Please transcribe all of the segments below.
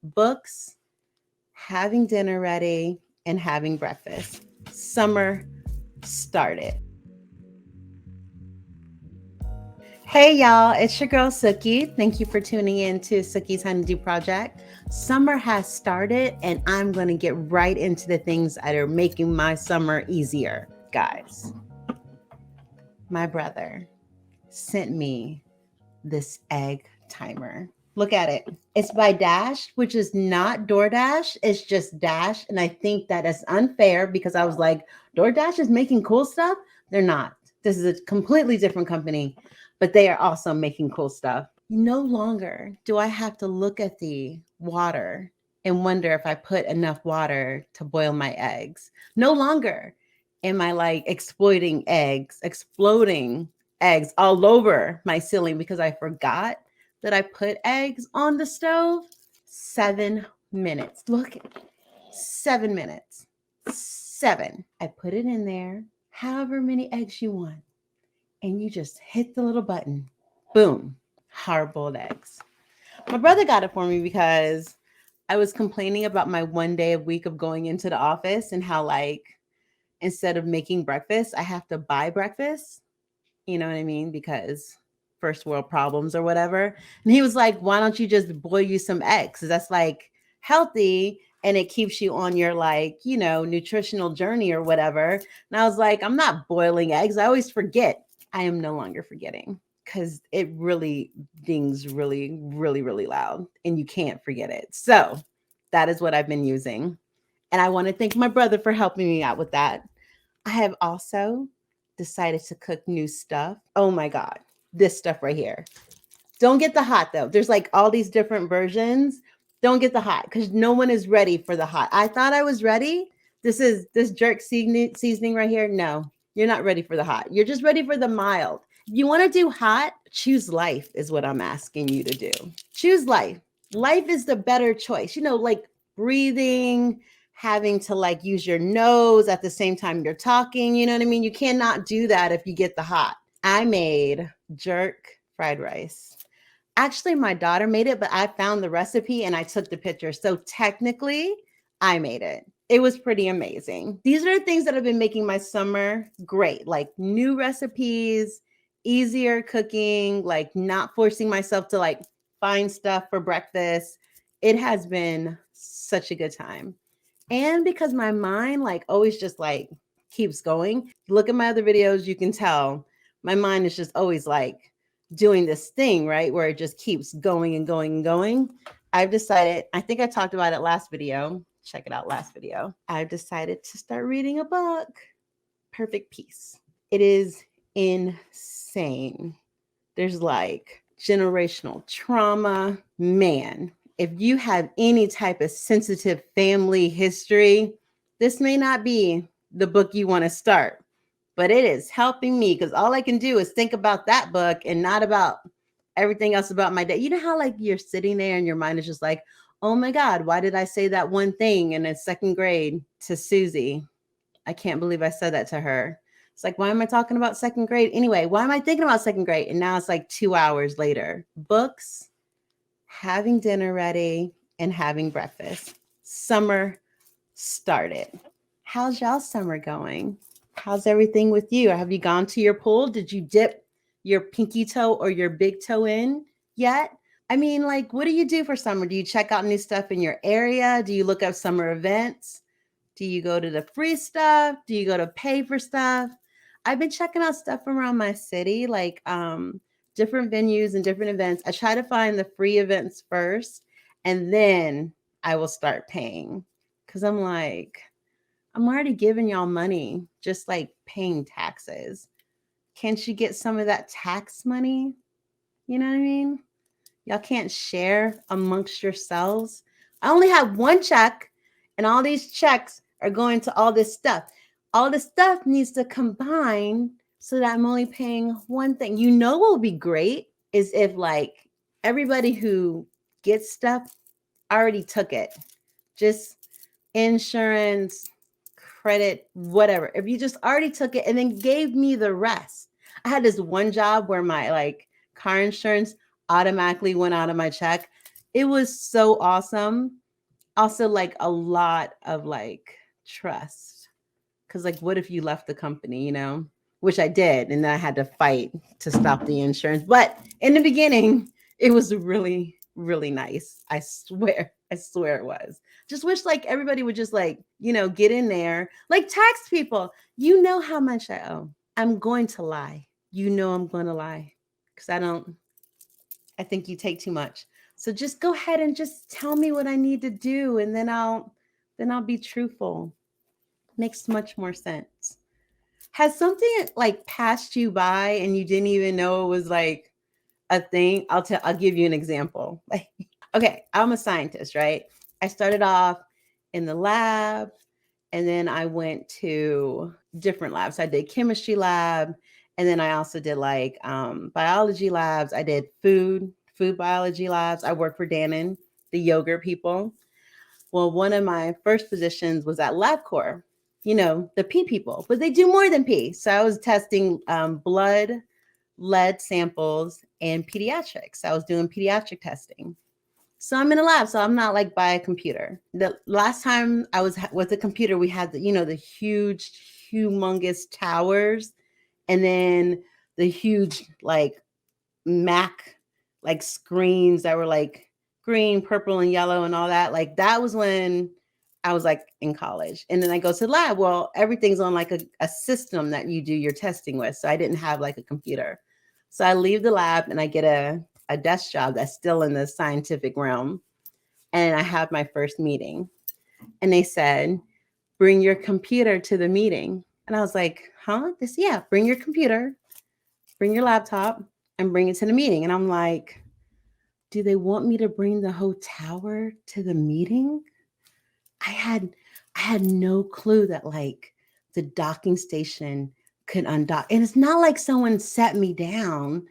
books, having dinner ready, and having breakfast. Summer started. Hey y'all, it's your girl Suki. Thank you for tuning in to Suki's Honeydew Project. Summer has started, and I'm going to get right into the things that are making my summer easier. Guys, my brother sent me this egg timer. Look at it. It's by Dash, which is not DoorDash. It's just Dash. And I think that is unfair because I was like, DoorDash is making cool stuff. They're not. This is a completely different company, but they are also making cool stuff. No longer do I have to look at the water and wonder if I put enough water to boil my eggs. No longer am I like exploding eggs all over my ceiling because I forgot that I put eggs on the stove. 7 minutes. Look, 7 minutes. Seven. I put it in there, however many eggs you want, and you just hit the little button. Boom. Hard boiled eggs. My brother got it for me because I was complaining about my one day a week of going into the office and how, like, instead of making breakfast, I have to buy breakfast. You know what I mean? Because first world problems or whatever. And he was like, why don't you just boil you some eggs? 'Cause that's like healthy and it keeps you on your like, nutritional journey or whatever. And I was like, I'm not boiling eggs. I always forget. I am no longer forgetting because it really dings really, really, really loud and you can't forget it. So that is what I've been using. And I want to thank my brother for helping me out with that. I have also decided to cook new stuff. Oh my God, this stuff right here. Don't get the hot though. There's like all these different versions. Don't get the hot because no one is ready for the hot. I thought I was ready. This jerk seasoning right here. No, you're not ready for the hot. You're just ready for the mild. If you want to do hot, choose life, is what I'm asking you to do. Choose life. Life is the better choice. Like breathing, having to like use your nose at the same time you're talking. You know what I mean? You cannot do that if you get the hot. I made jerk fried rice. Actually, my daughter made it, but I found the recipe and I took the picture. So technically, I made it. It was pretty amazing. These are the things that have been making my summer great, like new recipes, easier cooking, like not forcing myself to like find stuff for breakfast. It has been such a good time. And because my mind like always just like keeps going. Look at my other videos, you can tell my mind is just always like doing this thing, right? Where it just keeps going and going and going. I've decided, I think I talked about it last video. Check it out, last video. I've decided to start reading a book, Perfect Peace. It is insane. There's like generational trauma. Man, if you have any type of sensitive family history, this may not be the book you want to start, but it is helping me because all I can do is think about that book and not about everything else about my day. You know how like you're sitting there and your mind is just like, oh my God, why did I say that one thing in the second grade to Susie? I can't believe I said that to her. It's like, why am I talking about second grade? Anyway, why am I thinking about second grade? And now it's like 2 hours later. Books, having dinner ready, and having breakfast. Summer started. How's y'all summer going? How's everything with you? Have you gone to your pool? Did you dip your pinky toe or your big toe in yet? I mean, like, what do you do for summer? Do you check out new stuff in your area? Do you look up summer events? Do you go to the free stuff? Do you go to pay for stuff? I've been checking out stuff around my city, like different venues and different events. I try to find the free events first, and then I will start paying. Cause I'm like, I'm already giving y'all money, just like paying taxes. Can't you get some of that tax money? You know what I mean? Y'all can't share amongst yourselves. I only have one check, and all these checks are going to all this stuff. All this stuff needs to combine so that I'm only paying one thing. You know what would be great is if like everybody who gets stuff already took it. Just insurance, credit, whatever. If you just already took it and then gave me the rest. I had this one job where my like car insurance automatically went out of my check. It was so awesome. Also, like a lot of like trust. Cause like, what if you left the company, Which I did, and then I had to fight to stop the insurance. But in the beginning, it was really, really nice. I swear it was. Just wish like everybody would just like, get in there. Like tax people, you know how much I owe. I'm going to lie. I'm going to lie. Because I think you take too much. So just go ahead and just tell me what I need to do, and then I'll be truthful. Makes much more sense. Has something like passed you by and you didn't even know it was like a thing? I'll give you an example. Okay, I'm a scientist, right? I started off in the lab, and then I went to different labs. I did chemistry lab, and then I also did like biology labs. I did food biology labs. I worked for Dannon, the yogurt people. Well, one of my first positions was at LabCorp, the pee people, but they do more than pee. So I was testing blood, lead samples, and pediatrics. I was doing pediatric testing. So I'm in a lab, so I'm not like by a computer. The last time I was with a computer, we had the huge, humongous towers, and then the huge like Mac like screens that were like green, purple, and yellow and all that. Like that was when I was like in college. And then I go to the lab. Well, everything's on like a system that you do your testing with. So I didn't have like a computer. So I leave the lab and I get a desk job that's still in the scientific realm. And I have my first meeting. And they said, bring your computer to the meeting. And I was like, huh? They said, yeah, bring your computer, bring your laptop, and bring it to the meeting. And I'm like, do they want me to bring the whole tower to the meeting? I had no clue that like the docking station could undock. And it's not like someone set me down.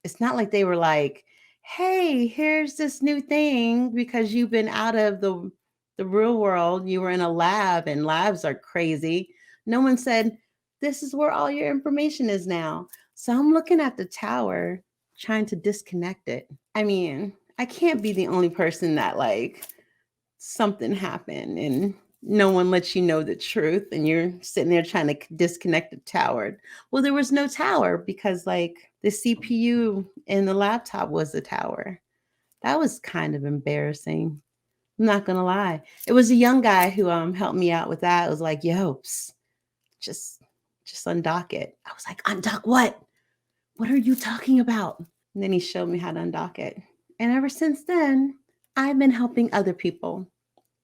It's not like they were like, hey, here's this new thing because you've been out of the real world. You were in a lab and labs are crazy. No one said, this is where all your information is now. So I'm looking at the tower trying to disconnect it. I mean, I can't be the only person that like something happened and no one lets you know the truth and you're sitting there trying to disconnect the tower. Well, there was no tower because like the CPU in the laptop was the tower. That was kind of embarrassing. I'm not gonna lie. It was a young guy who helped me out with that. It was like, yo, just just undock it. I was like, undock what? What are you talking about? And then he showed me how to undock it. And ever since then, I've been helping other people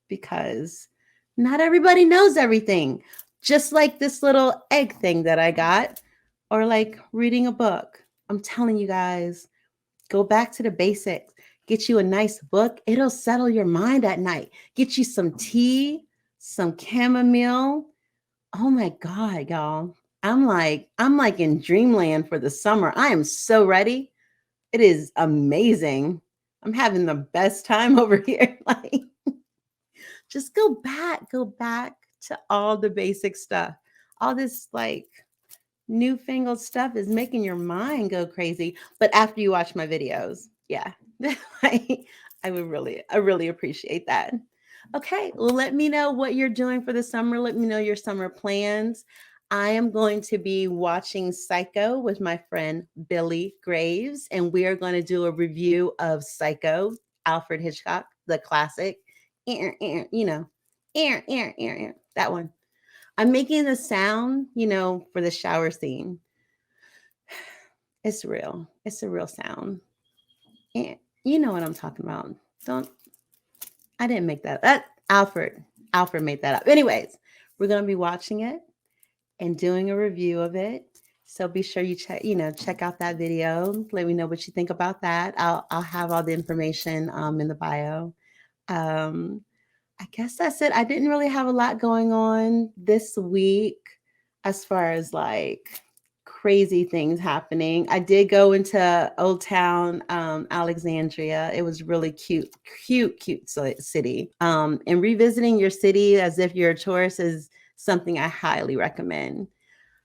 because not everybody knows everything. Just like this little egg thing that I got, or like reading a book. I'm telling you guys, go back to the basics. Get you a nice book. It'll settle your mind at night. Get you some tea, some chamomile. Oh my God, y'all. I'm like in dreamland for the summer. I am so ready. It is amazing. I'm having the best time over here. Like, just go back to all the basic stuff. All this like newfangled stuff is making your mind go crazy. But after you watch my videos, yeah, I really appreciate that. Okay, well, let me know what you're doing for the summer. Let me know your summer plans. I am going to be watching Psycho with my friend Billy Graves, and we are going to do a review of Psycho, Alfred Hitchcock, the classic. You know, that one. I'm making the sound, for the shower scene. It's real. It's a real sound. And you know what I'm talking about. Don't I didn't make that. Alfred. Alfred made that up. Anyways, we're gonna be watching it and doing a review of it. So be sure you check out that video. Let me know what you think about that. I'll have all the information in the bio. Um, I guess that's it. I didn't really have a lot going on this week as far as like crazy things happening. I did go into Old Town, Alexandria. It was really cute, cute, cute city. And revisiting your city as if you're a tourist is something I highly recommend.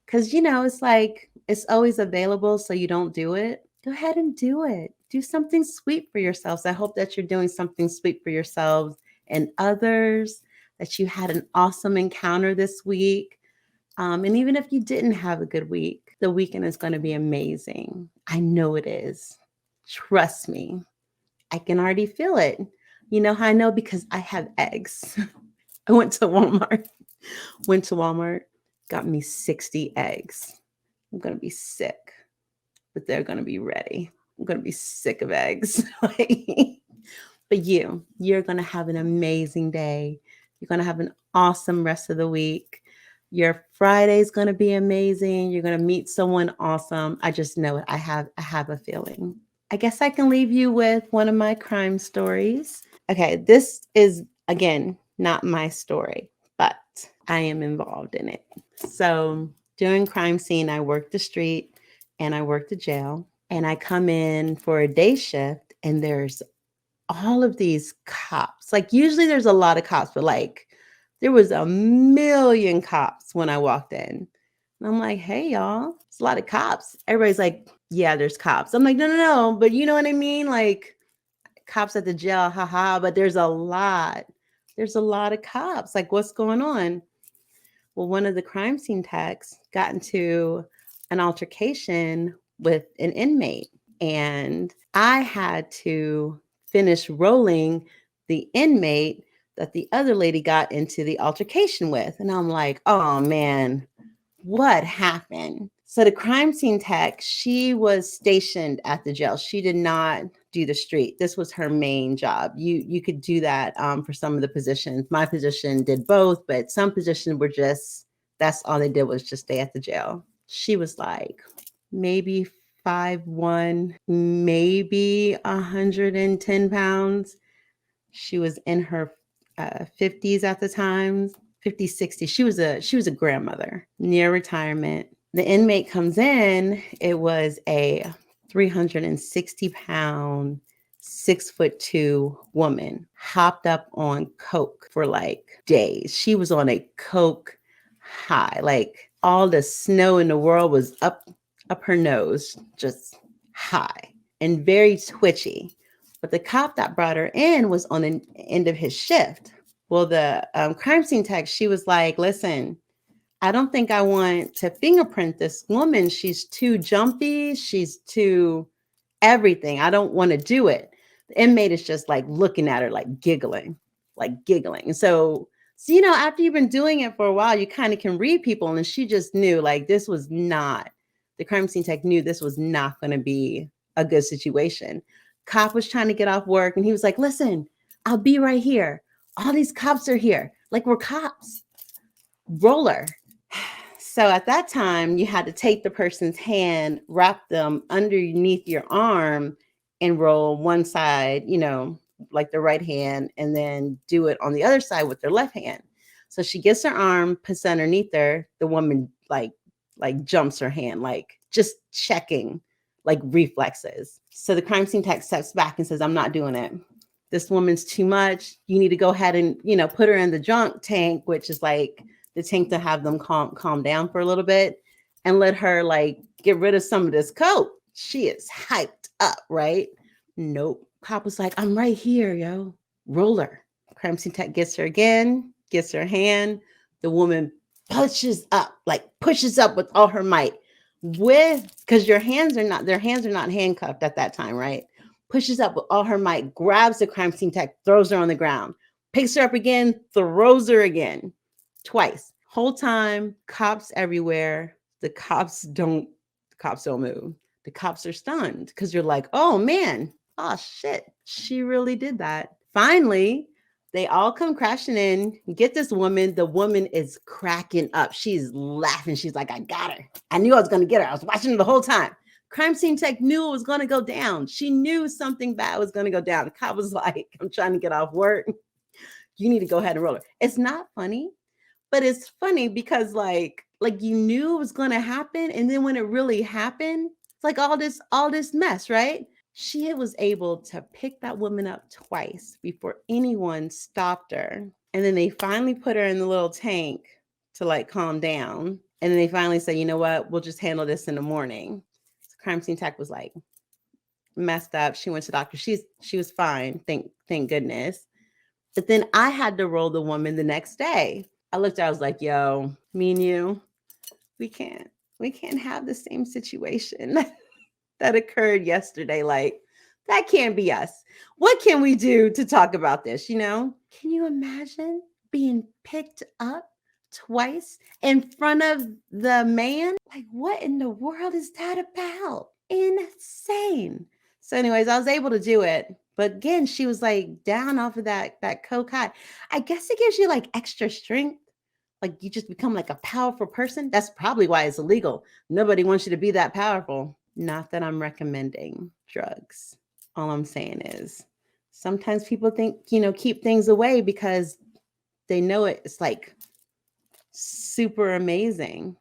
Because, it's like it's always available, so you don't do it. go ahead and do it. Do something sweet for yourselves. I hope that you're doing something sweet for yourselves and others, that you had an awesome encounter this week. And even if you didn't have a good week, the weekend is going to be amazing. I know it is. Trust me. I can already feel it. You know how I know? Because I have eggs. I went to Walmart, got me 60 eggs. I'm going to be sick, but they're going to be ready. I'm going to be sick of eggs. But you're going to have an amazing day. You're going to have an awesome rest of the week. Your Friday's going to be amazing. You're going to meet someone awesome. I just know it. I have a feeling. I guess I can leave you with one of my crime stories. Okay, this is again not my story, but I am involved in it. So, during crime scene, I work the street and I work the jail, and I come in for a day shift, and there's all of these cops. Like, usually there's a lot of cops, but like there was a million cops when I walked in. And I'm like, hey, y'all, it's a lot of cops. Everybody's like, yeah, there's cops. I'm like, no, no, no. But you know what I mean? Like, cops at the jail, haha. But there's a lot. There's a lot of cops. Like, what's going on? Well, one of the crime scene techs got into an altercation with an inmate, and I had to finish rolling the inmate that the other lady got into the altercation with. And I'm like, oh man, what happened? So the crime scene tech, she was stationed at the jail. She did not do the street. This was her main job. You could do that for some of the positions. My position did both, but some positions were just, that's all they did was just stay at the jail. She was like maybe 5'1", maybe 110 pounds. She was in her 50s at the time, 50, 60. She was a grandmother near retirement. The inmate comes in. It was a 360-pound, 6'2" woman, hopped up on coke for like days. She was on a coke high. Like, all the snow in the world was up her nose, just high and very twitchy. But the cop that brought her in was on the end of his shift. Well, the crime scene tech, she was like, listen, I don't think I want to fingerprint this woman. She's too jumpy. She's too everything. I don't want to do it. The inmate is just like looking at her, like giggling. And so, after you've been doing it for a while, you kind of can read people. And she just knew, like, this was not, the crime scene tech knew this was not going to be a good situation. Cop was trying to get off work, and he was like, listen, I'll be right here. All these cops are here. Like, we're cops. Roller. So at that time, you had to take the person's hand, wrap them underneath your arm, and roll one side, like the right hand, and then do it on the other side with their left hand. So she gets her arm, puts it underneath her. The woman like jumps her hand, like just checking, like reflexes. So the crime scene tech steps back and says, I'm not doing it. This woman's too much. You need to go ahead and, put her in the junk tank, which is like the tank to have them calm down for a little bit, and let her like get rid of some of this coke. She is hyped up, right? Nope. Cop was like, I'm right here, yo. Roller. Crime scene tech gets her again, gets her hand. The woman pushes up with all her might, because their hands are not handcuffed at that time, right? Pushes up with all her might, grabs the crime scene tech, throws her on the ground, picks her up again, throws her again, twice. Whole time, cops everywhere. The cops don't move. The cops are stunned because you're like, oh man, oh shit, she really did that. Finally, they all come crashing in, get this woman. The woman is cracking up. She's laughing. She's like, I got her. I knew I was going to get her. I was watching her the whole time. Crime scene tech knew it was going to go down. She knew something bad was going to go down. The cop was like, I'm trying to get off work. You need to go ahead and roll her. It's not funny, but it's funny because like you knew it was going to happen. And then when it really happened, it's like all this mess, right? She was able to pick that woman up twice before anyone stopped her. And then they finally put her in the little tank to like calm down. And then they finally said, you know what? We'll just handle this in the morning. So crime scene tech was like, messed up. She went to the doctor. She was fine. Thank goodness. But then I had to roll the woman the next day. I looked at her, I was like, yo, me and you, we can't have the same situation that occurred yesterday. Like, that can't be us. What can we do to talk about this? Can you imagine being picked up twice in front of the man? Like, what in the world is that about? Insane. So, anyways, I was able to do it. But again, she was like down off of that coke high. I guess it gives you like extra strength. Like you just become like a powerful person. That's probably why it's illegal. Nobody wants you to be that powerful. Not that I'm recommending drugs. All I'm saying is sometimes people think, keep things away because they know it's like super amazing.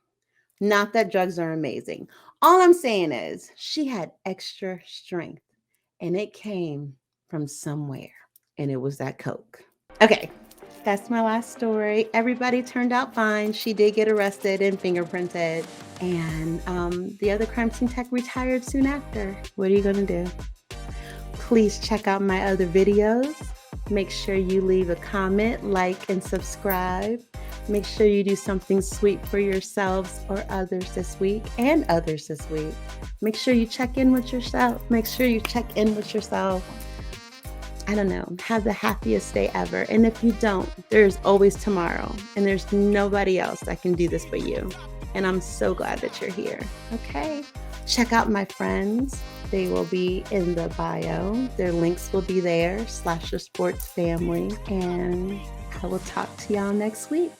Not that drugs are amazing. All I'm saying is she had extra strength and it came from somewhere and it was that coke. Okay. That's my last story. Everybody turned out fine. She did get arrested and fingerprinted. And the other crime scene tech retired soon after. What are you going to do? Please check out my other videos. Make sure you leave a comment, like, and subscribe. Make sure you do something sweet for yourselves or others this week and others this week. Make sure you check in with yourself. I don't know, have the happiest day ever. And if you don't, there's always tomorrow. And there's nobody else that can do this but you. And I'm so glad that you're here. Okay. Check out my friends. They will be in the bio. Their links will be there, /the sports family. And I will talk to y'all next week.